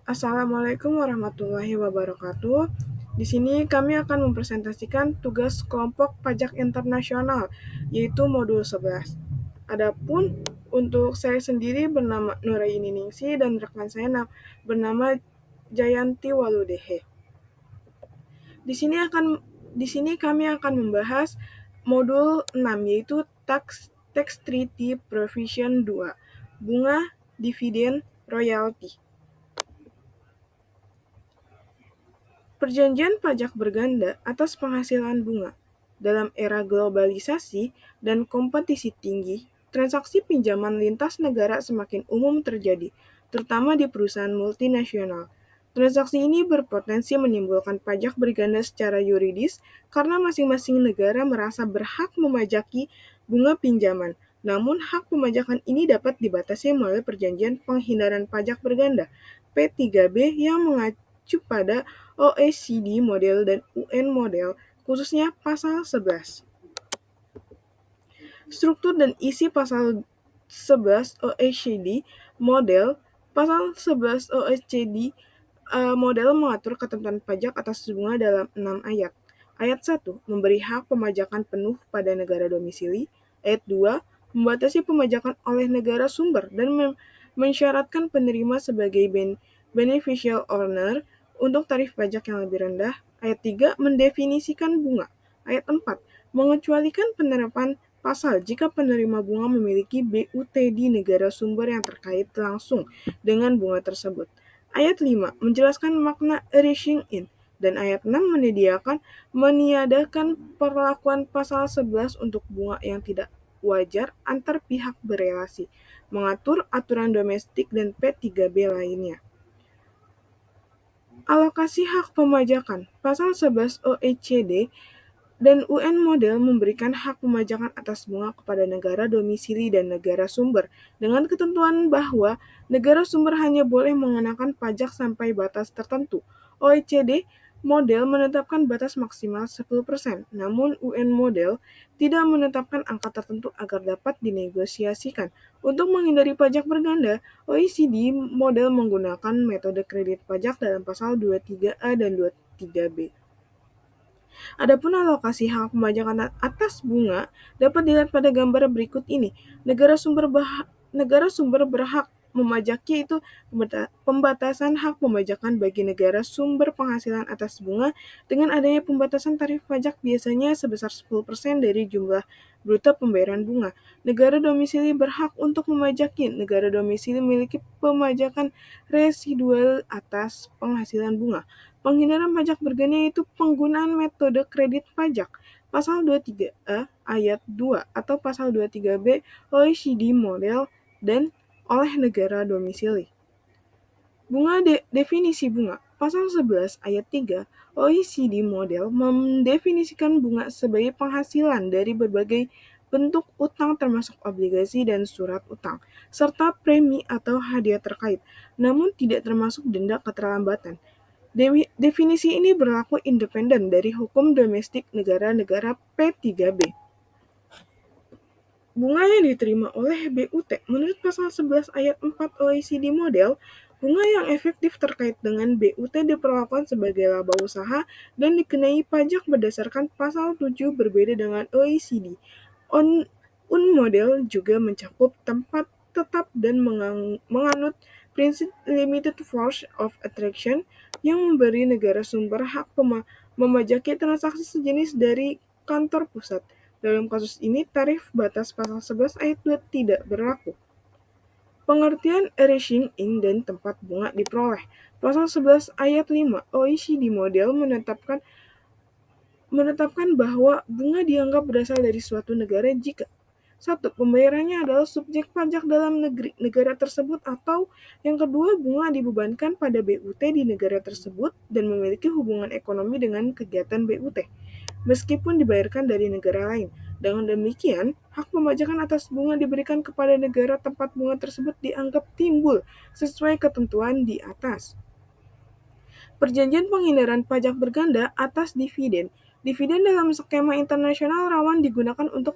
Assalamualaikum warahmatullahi wabarakatuh. Di sini kami akan mempresentasikan tugas kelompok pajak internasional, yaitu modul 11. Adapun untuk saya sendiri bernama Nuraini Ningsi dan rekan saya bernama Jayanti Waludehe. Di sini kami akan membahas modul 6, yaitu Tax Treaty Provision 2, bunga, dividen, royalti. Perjanjian pajak berganda atas penghasilan bunga. Dalam era globalisasi dan kompetisi tinggi, transaksi pinjaman lintas negara semakin umum terjadi, terutama di perusahaan multinasional. Transaksi ini berpotensi menimbulkan pajak berganda secara yuridis karena masing-masing negara merasa berhak memajaki bunga pinjaman. Namun, hak pemajakan ini dapat dibatasi melalui perjanjian penghindaran pajak berganda (P3B) yang mengacu pada OECD model dan UN model, khususnya pasal 11. Struktur dan isi pasal 11 OECD model. Pasal 11 OECD model mengatur ketentuan pajak atas bunga dalam 6 ayat. Ayat 1, memberi hak pemajakan penuh pada negara domisili. Ayat 2, membatasi pemajakan oleh negara sumber dan mensyaratkan penerima sebagai beneficial owner untuk tarif pajak yang lebih rendah. Ayat 3, mendefinisikan bunga. Ayat 4, mengecualikan penerapan pasal jika penerima bunga memiliki BUT di negara sumber yang terkait langsung dengan bunga tersebut. Ayat 5 menjelaskan makna erasing in, dan ayat 6 meniadakan perlakuan pasal 11 untuk bunga yang tidak wajar antar pihak berelasi, mengatur aturan domestik dan P3B lainnya. Alokasi hak pemajakan. Pasal 11 OECD dan UN model memberikan hak pemajakan atas bunga kepada negara domisili dan negara sumber, dengan ketentuan bahwa negara sumber hanya boleh mengenakan pajak sampai batas tertentu. OECD model menetapkan batas maksimal 10%, namun UN model tidak menetapkan angka tertentu agar dapat dinegosiasikan. Untuk menghindari pajak berganda, OECD model menggunakan metode kredit pajak dalam pasal 23A dan 23B. Adapun alokasi hak pemajakan atas bunga dapat dilihat pada gambar berikut ini. Negara sumber berhak memajaki itu pembatasan hak pemajakan bagi negara sumber penghasilan atas bunga dengan adanya pembatasan tarif pajak biasanya sebesar 10% dari jumlah bruto pembayaran bunga. Negara domisili berhak untuk memajaki. Negara domisili memiliki pemajakan residual atas penghasilan bunga. Penghindaran pajak berganda yaitu penggunaan metode kredit pajak. Pasal 23A ayat 2 atau pasal 23B OECD model dan oleh negara domisili. Definisi bunga. Pasal 11 ayat 3 OECD model mendefinisikan bunga sebagai penghasilan dari berbagai bentuk utang termasuk obligasi dan surat utang, serta premi atau hadiah terkait, namun tidak termasuk denda keterlambatan. Definisi ini berlaku independen dari hukum domestik negara-negara P3B. Bunga yang diterima oleh BUT menurut pasal 11 ayat 4 OECD model, bunga yang efektif terkait dengan BUT diperlakukan sebagai laba usaha dan dikenai pajak berdasarkan pasal 7 berbeda dengan OECD. UN model juga mencakup tempat tetap dan menganut prinsip limited force of attraction yang memberi negara sumber hak memajaki transaksi sejenis dari kantor pusat. Dalam kasus ini, tarif batas pasal 11 ayat 2 tidak berlaku. Pengertian erasing in dan tempat bunga diperoleh. Pasal 11 ayat 5 OECD model menetapkan bahwa bunga dianggap berasal dari suatu negara jika 1. Pembayarannya adalah subjek pajak dalam negara tersebut, atau yang kedua, bunga dibebankan pada BUT di negara tersebut dan memiliki hubungan ekonomi dengan kegiatan BUT, meskipun dibayarkan dari negara lain. Dengan demikian, hak pemajakan atas bunga diberikan kepada negara tempat bunga tersebut dianggap timbul sesuai ketentuan di atas. Perjanjian penghindaran pajak berganda atas dividen. Dividen dalam skema internasional rawan digunakan untuk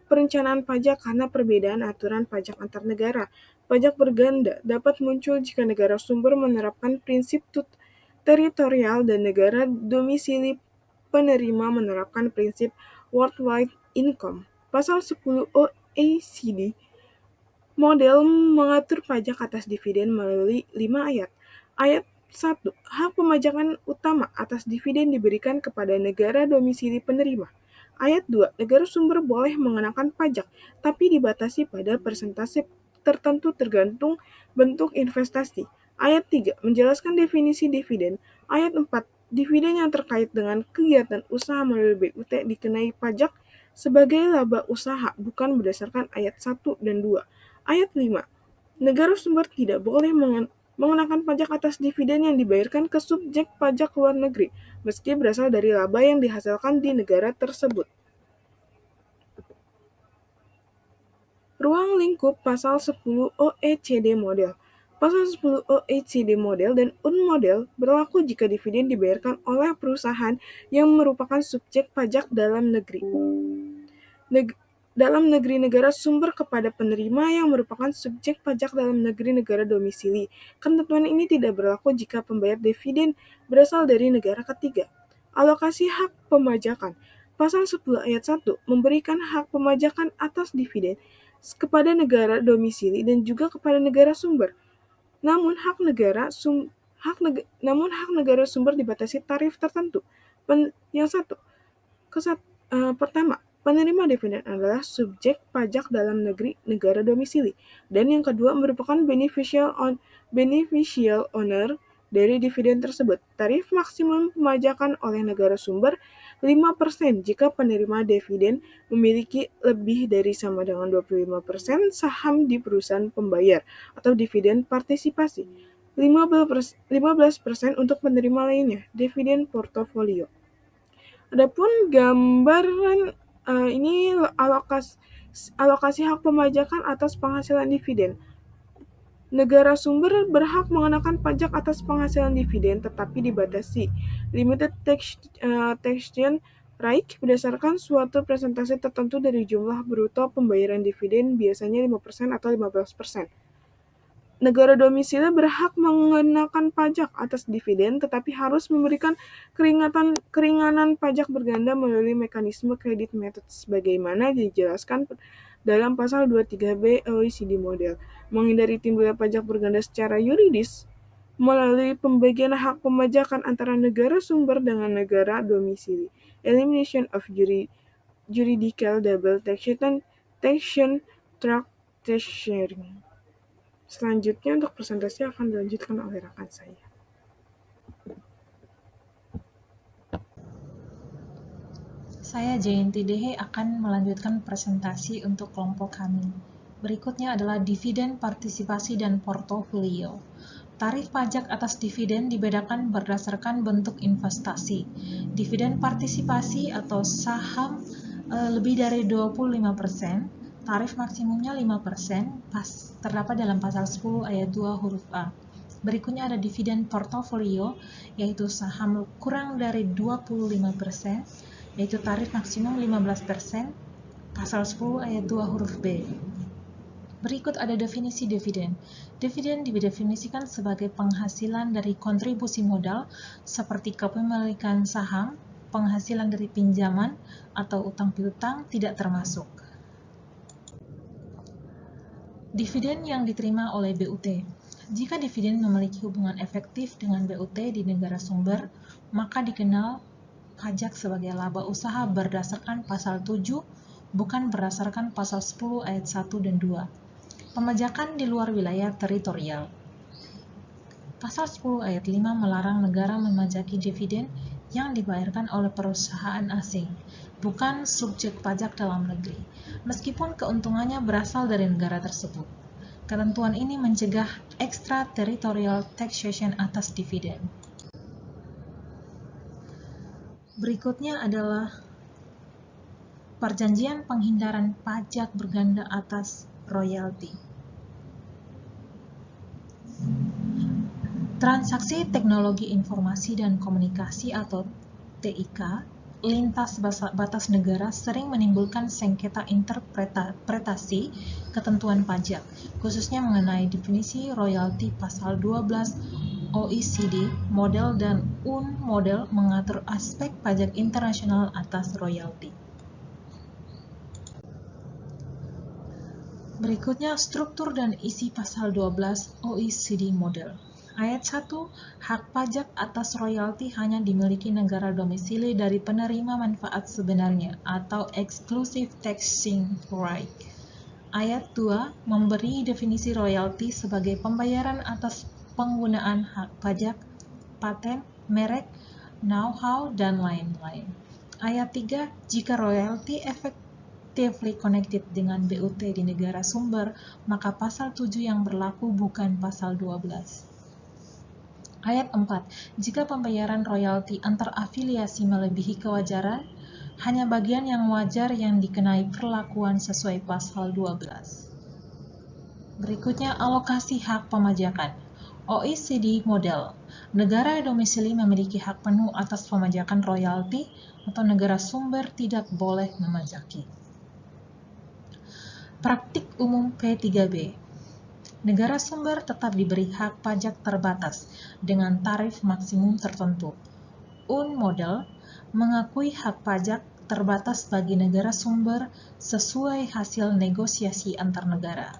perencanaan pajak karena perbedaan aturan pajak antar negara. Pajak berganda dapat muncul jika negara sumber menerapkan prinsip teritorial dan negara domisili penerima menerapkan prinsip worldwide income. Pasal 10 OECD model mengatur pajak atas dividen melalui 5 ayat. Ayat 1. Hak pemajakan utama atas dividen diberikan kepada negara domisili penerima. Ayat 2. Negara sumber boleh mengenakan pajak, tapi dibatasi pada persentase tertentu tergantung bentuk investasi. Ayat 3. Menjelaskan definisi dividen. Ayat 4. Dividen yang terkait dengan kegiatan usaha melalui BUT dikenai pajak sebagai laba usaha, bukan berdasarkan ayat 1 dan 2. Ayat 5. Negara sumber tidak boleh mengenakan pajak atas dividen yang dibayarkan ke subjek pajak luar negeri, meski berasal dari laba yang dihasilkan di negara tersebut. Ruang lingkup Pasal 10 OECD Model. Pasal 10 OECD Model dan UN Model berlaku jika dividen dibayarkan oleh perusahaan yang merupakan subjek pajak dalam negeri. Dalam negeri negara sumber kepada penerima yang merupakan subjek pajak dalam negeri negara domisili. Ketentuan ini tidak berlaku jika pembayar dividen berasal dari negara ketiga. Alokasi hak pemajakan. Pasal 10 ayat 1 memberikan hak pemajakan atas dividen kepada negara domisili dan juga kepada negara sumber. Namun hak negara sumber dibatasi tarif tertentu. Yang satu, pertama, penerima dividen adalah subjek pajak dalam negeri negara domisili, dan yang kedua merupakan beneficial owner dari dividen tersebut. Tarif maksimum pemajakan oleh negara sumber 5% jika penerima dividen memiliki lebih dari sama dengan 25% saham di perusahaan pembayar atau dividen partisipasi. 15% untuk penerima lainnya, dividen portofolio. Adapun gambaran ini alokasi hak pemajakan atas penghasilan dividen. Negara sumber berhak mengenakan pajak atas penghasilan dividen tetapi dibatasi limited taxation right berdasarkan suatu persentase tertentu dari jumlah bruto pembayaran dividen, biasanya 5% atau 15%. Negara domisili berhak mengenakan pajak atas dividen tetapi harus memberikan keringanan pajak berganda melalui mekanisme credit method sebagaimana dijelaskan dalam pasal 23B OECD Model. Menghindari timbulnya pajak berganda secara yuridis melalui pembagian hak pemajakan antara negara sumber dengan negara domisili. Elimination of juridical double taxation track sharing. Selanjutnya untuk presentasi akan dilanjutkan oleh rekan saya. Saya Jayanti Dehe akan melanjutkan presentasi untuk kelompok kami. Berikutnya adalah dividen, partisipasi, dan portofolio. Tarif pajak atas dividen dibedakan berdasarkan bentuk investasi. Dividen partisipasi atau saham lebih dari 25%, tarif maksimumnya 5%, terdapat dalam pasal 10 ayat 2 huruf A. Berikutnya ada dividen portofolio, yaitu saham kurang dari 25%, yaitu tarif maksimum 15%, pasal 10 ayat 2 huruf B. Berikut ada definisi dividen. Dividen didefinisikan sebagai penghasilan dari kontribusi modal seperti kepemilikan saham, penghasilan dari pinjaman, atau utang piutang tidak termasuk. Dividen yang diterima oleh BUT. Jika dividen memiliki hubungan efektif dengan BUT di negara sumber, maka dikenal pajak sebagai laba usaha berdasarkan pasal 7, bukan berdasarkan pasal 10 ayat 1 dan 2. Pemajakan di luar wilayah teritorial. Pasal 10 ayat 5 melarang negara memajaki dividen yang dibayarkan oleh perusahaan asing, bukan subjek pajak dalam negeri, meskipun keuntungannya berasal dari negara tersebut. Ketentuan ini mencegah extraterritorial taxation atas dividen. Berikutnya adalah perjanjian penghindaran pajak berganda atas royalti. Transaksi Teknologi Informasi dan Komunikasi atau TIK lintas batas negara sering menimbulkan sengketa interpretasi ketentuan pajak, khususnya mengenai definisi royalti pasal 12 OECD model dan UN model mengatur aspek pajak internasional atas royalti. Berikutnya struktur dan isi pasal 12 OECD model. Ayat 1, hak pajak atas royalti hanya dimiliki negara domisili dari penerima manfaat sebenarnya atau exclusive taxing right. Ayat 2 memberi definisi royalti sebagai pembayaran atas penggunaan hak pajak, paten, merek, know-how, dan lain-lain. Ayat 3, jika royalti effectively connected dengan BUT di negara sumber, maka pasal 7 yang berlaku bukan pasal 12. Ayat 4, jika pembayaran royalti antar afiliasi melebihi kewajaran, hanya bagian yang wajar yang dikenai perlakuan sesuai pasal 12. Berikutnya alokasi hak pemajakan. OECD model. Negara domisili memiliki hak penuh atas pemajakan royalti atau negara sumber tidak boleh memajaki. Praktik umum P3B. Negara sumber tetap diberi hak pajak terbatas dengan tarif maksimum tertentu. UN model mengakui hak pajak terbatas bagi negara sumber sesuai hasil negosiasi antar negara.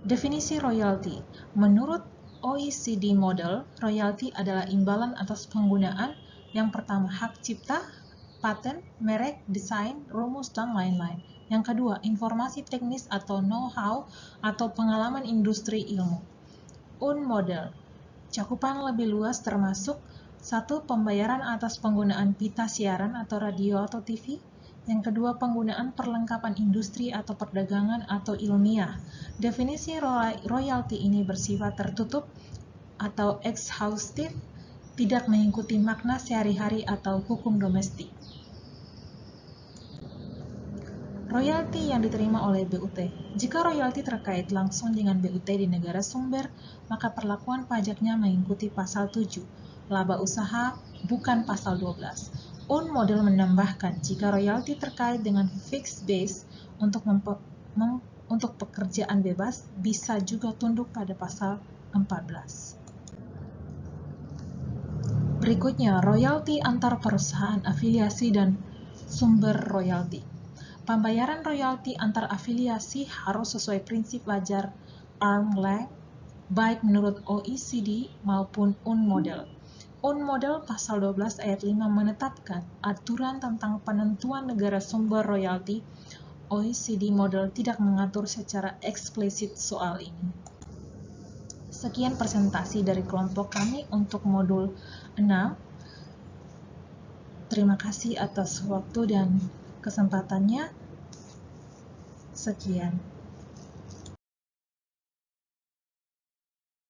Definisi royalti. Menurut OECD model, royalti adalah imbalan atas penggunaan yang pertama hak cipta, paten, merek, desain, rumus, dan lain-lain. Yang kedua, informasi teknis atau know-how atau pengalaman industri ilmu. UN model. Cakupan lebih luas termasuk 1. Pembayaran atas penggunaan pita siaran atau radio atau TV. Yang kedua, penggunaan perlengkapan industri atau perdagangan atau ilmiah. Definisi royalti ini bersifat tertutup atau exhaustive, tidak mengikuti makna sehari-hari atau hukum domestik. Royalti yang diterima oleh BUT. Jika royalti terkait langsung dengan BUT di negara sumber, maka perlakuan pajaknya mengikuti pasal 7, laba usaha, bukan pasal 12. UN model menambahkan, jika royalti terkait dengan fixed base untuk pekerjaan bebas, bisa juga tunduk pada pasal 14. Berikutnya, royalti antar perusahaan afiliasi dan sumber royalti. Pembayaran royalti antar afiliasi harus sesuai prinsip wajar arm's length, baik menurut OECD maupun UN model. UN model pasal 12 ayat 5 menetapkan aturan tentang penentuan negara sumber royalti. OECD model tidak mengatur secara eksplisit soal ini. Sekian presentasi dari kelompok kami untuk modul 6. Terima kasih atas waktu dan kesempatannya. Sekian.